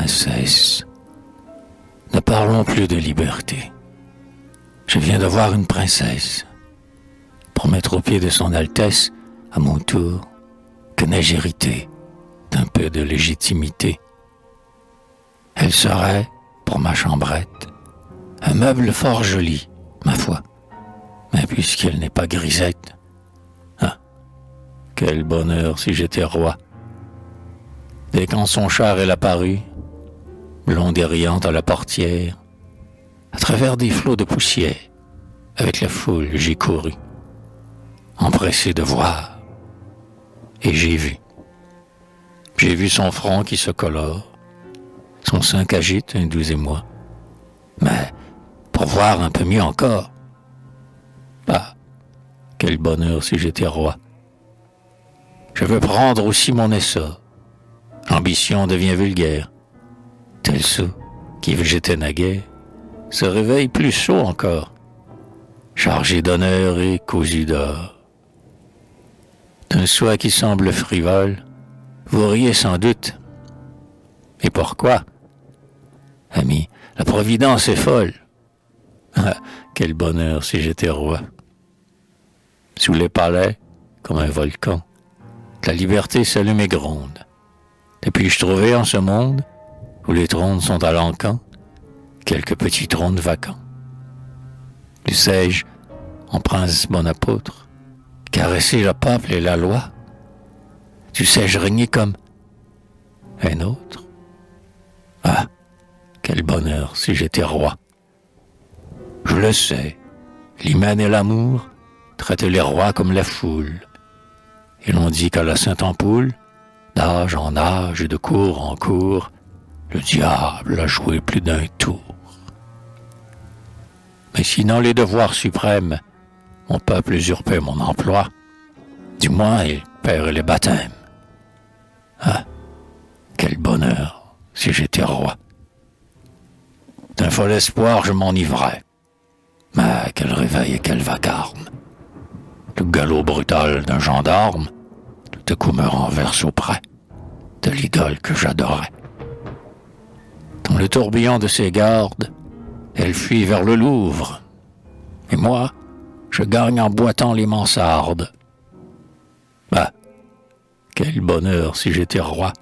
princesse. Ne parlons plus de liberté. Je viens de voir une princesse. Pour mettre au pied de son Altesse, à mon tour, que n'ai-je hérité d'un peu de légitimité. Elle serait, pour ma chambrette, un meuble fort joli, ma foi. Mais puisqu'elle n'est pas grisette, ah, quel bonheur si j'étais roi. Dès qu'en son char elle apparut, blonde et riante à la portière, à travers des flots de poussière, avec la foule j'ai couru, empressé de voir, et j'ai vu. J'ai vu son front qui se colore, son sein qu'agite un doux émoi, mais pour voir un peu mieux encore, ah, quel bonheur si j'étais roi. Je veux prendre aussi mon essor, l'ambition devient vulgaire, tel sot qui végétait naguère se réveille plus sot encore, chargé d'honneur et cousu d'or. D'un souhait qui semble frivole, vous riez sans doute. Et pourquoi? Ami, la providence est folle. Ah, quel bonheur si j'étais roi. Sous les palais, comme un volcan, la liberté s'allume et gronde. Et puis-je trouver en ce monde, où les trônes sont à l'encan, quelques petits trônes vacants? Dussé-je, en prince bon apôtre, caresser le peuple et la loi? Dussé-je régner comme un autre? Ah, quel bonheur si j'étais roi. Je le sais, l'hymen et l'amour traitent les rois comme la foule. Et l'on dit qu'à la Sainte-Ampoule, d'âge en âge et de cour en cour, le diable a joué plus d'un tour. Mais si dans les devoirs suprêmes, mon peuple usurpait mon emploi, du moins il paierait les baptêmes. Ah, quel bonheur si j'étais roi. D'un fol espoir je m'enivrais, mais quel réveil et quel vacarme. Le galop brutal d'un gendarme, tout à coup me renverse auprès de l'idole que j'adorais. Dans le tourbillon de ses gardes, elle fuit vers le Louvre, et moi, je gagne en boitant les mansardes. Ah, quel bonheur si j'étais roi.